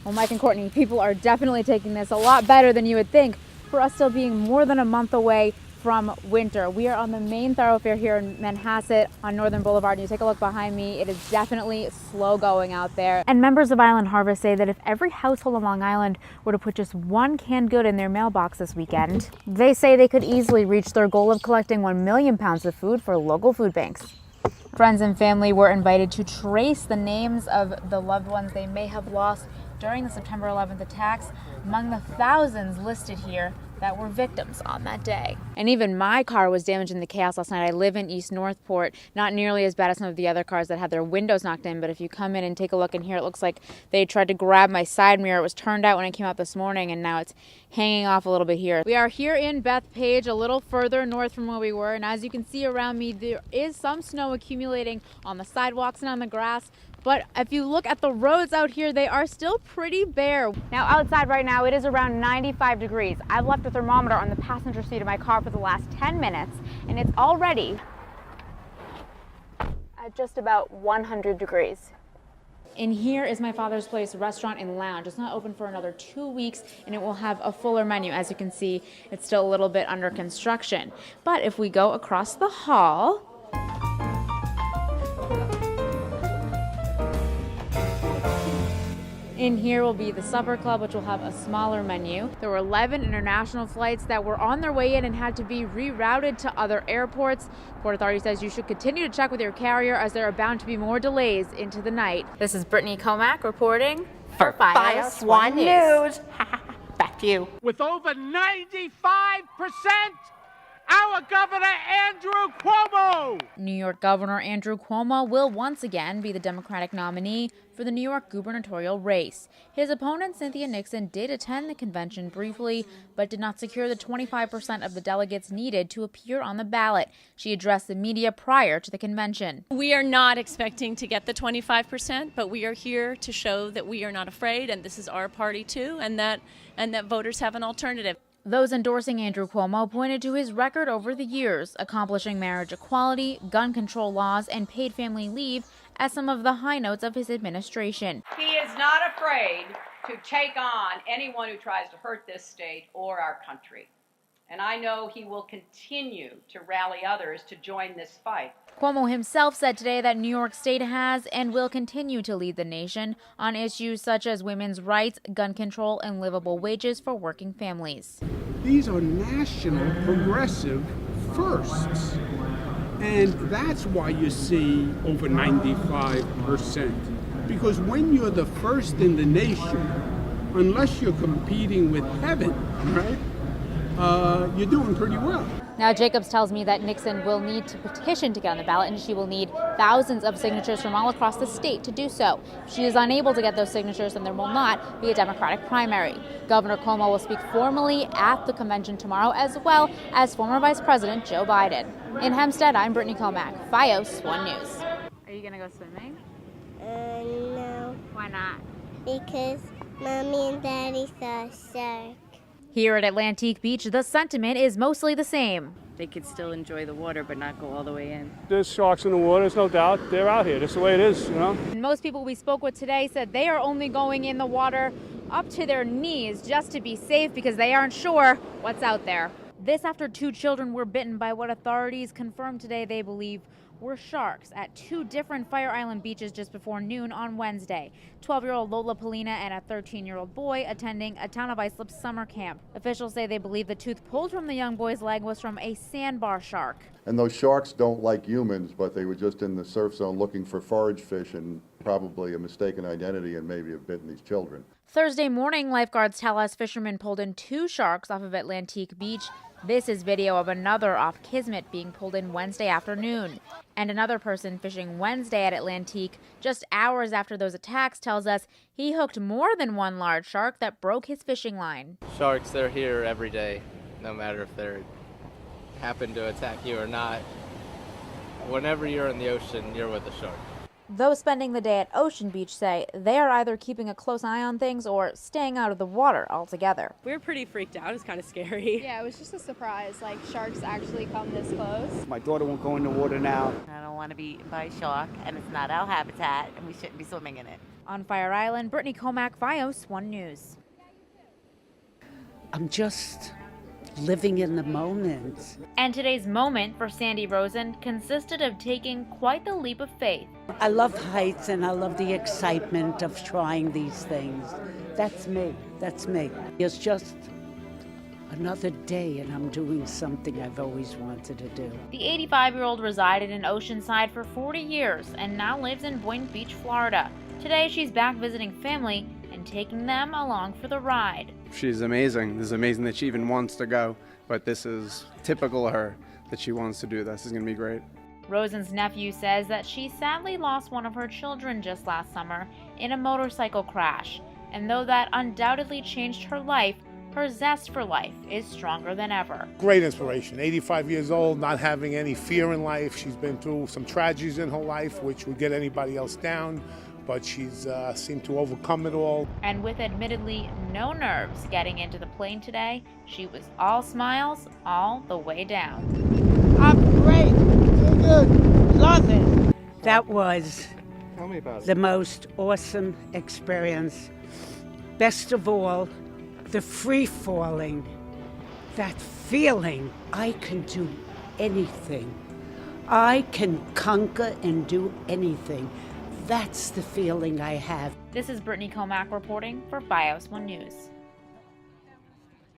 Well, Mike and Courtney, people are definitely taking this a lot better than you would think for us still being more than a month away from winter. We are on the main thoroughfare here in Manhasset on Northern Boulevard. You take a look behind me, it is definitely slow going out there. And members of Island Harvest say that if every household on Long Island were to put just one canned good in their mailbox this weekend, they say they could easily reach their goal of collecting 1 million pounds of food for local food banks. Friends and family were invited to trace the names of the loved ones they may have lost during the September 11th attacks, among the thousands listed here that were victims on that day. And even my car was damaged in the chaos last night. I live in East Northport, not nearly as bad as some of the other cars that had their windows knocked in, but if you come in and take a look in here, it looks like they tried to grab my side mirror. It was turned out when I came out this morning, and now it's hanging off a little bit here. We are here in Bethpage, a little further north from where we were, and as you can see around me, there is some snow accumulating on the sidewalks and on the grass. But if you look at the roads out here, they are still pretty bare. Now outside right now, it is around 95 degrees. I've left a thermometer on the passenger seat of my car for the last 10 minutes, and it's already at just about 100 degrees. In here is my father's place, restaurant and lounge. It's not open for another 2 weeks, and it will have a fuller menu. As you can see, it's still a little bit under construction. But if we go across the hall, in here will be the supper club, which will have a smaller menu. There were 11 international flights that were on their way in and had to be rerouted to other airports. Port Authority says you should continue to check with your carrier as there are bound to be more delays into the night. This is Brittany Comack reporting for FiOS 1 News. Back to you. With over 95%, our Governor Andrew Cuomo! New York Governor Andrew Cuomo will once again be the Democratic nominee for the New York gubernatorial race. His opponent, Cynthia Nixon, did attend the convention briefly, but did not secure the 25% of the delegates needed to appear on the ballot. She addressed the media prior to the convention. We are not expecting to get the 25%, but we are here to show that we are not afraid, and this is our party too, and that voters have an alternative. Those endorsing Andrew Cuomo pointed to his record over the years, accomplishing marriage equality, gun control laws, and paid family leave as some of the high notes of his administration. He is not afraid to take on anyone who tries to hurt this state or our country. And I know he will continue to rally others to join this fight. Cuomo himself said today that New York State has and will continue to lead the nation on issues such as women's rights, gun control, and livable wages for working families. These are national progressive firsts. And that's why you see over 95%. Because when you're the first in the nation, unless you're competing with heaven, right, you're doing pretty well. Now, Jacobs tells me that Nixon will need to petition to get on the ballot, and she will need thousands of signatures from all across the state to do so. If she is unable to get those signatures, then there will not be a Democratic primary. Governor Cuomo will speak formally at the convention tomorrow, as well as former Vice President Joe Biden. In Hempstead, I'm Brittany Comack, FiOS 1 News. Are you going to go swimming? No. Why not? Because Mommy and Daddy saw a shark. Here at Atlantique Beach, the sentiment is mostly the same. They could still enjoy the water but not go all the way in. There's sharks in the water, there's no doubt. They're out here. That's the way it is, you know. And most people we spoke with today said they are only going in the water up to their knees just to be safe because they aren't sure what's out there. This after 2 children were bitten by what authorities confirmed today they believe were sharks at 2 different Fire Island beaches just before noon on Wednesday. 12-year-old Lola Polina and a 13-year-old boy attending a Town of Islip summer camp. Officials say they believe the tooth pulled from the young boy's leg was from a sandbar shark. And those sharks don't like humans, but they were just in the surf zone looking for forage fish and probably a mistaken identity and maybe have bitten these children. Thursday morning, lifeguards tell us fishermen pulled in 2 sharks off of Atlantique Beach. This is video of another off Kismet being pulled in Wednesday afternoon. And another person fishing Wednesday at Atlantique just hours after those attacks tells us he hooked more than 1 large shark that broke his fishing line. Sharks, they're here every day, no matter if they happen to attack you or not. Whenever you're in the ocean, you're with a shark. Those spending the day at Ocean Beach say they are either keeping a close eye on things or staying out of the water altogether. We were pretty freaked out. It was kind of scary. Yeah, it was just a surprise. Like, sharks actually come this close. My daughter won't go in the water now. I don't want to be eaten by a shark, and it's not our habitat, and we shouldn't be swimming in it. On Fire Island, Brittany Comack, Vios 1 News. I'm just living in the moment. And today's moment for Sandy Rosen consisted of taking quite the leap of faith. I love heights and I love the excitement of trying these things. That's me. That's me. It's just another day and I'm doing something I've always wanted to do. The 85-year-old resided in Oceanside for 40 years and now lives in Boynton Beach, Florida. Today she's back visiting family and taking them along for the ride. She's amazing. This is amazing that she even wants to go, but this is typical of her that she wants to do this. This is going to be great. Rosen's nephew says that she sadly lost one of her children just last summer in a motorcycle crash. And though that undoubtedly changed her life, her zest for life is stronger than ever. Great inspiration. 85 years old, not having any fear in life. She's been through some tragedies in her life, which would get anybody else down, but she's seemed to overcome it all. And with admittedly no nerves getting into the plane today, she was all smiles all the way down. I'm great. Good. Love it. That was Tell me about the most awesome experience. Best of all, the free falling, that feeling I can do anything. I can conquer and do anything. That's the feeling I have. This is Brittany Comack reporting for Bios 1 News.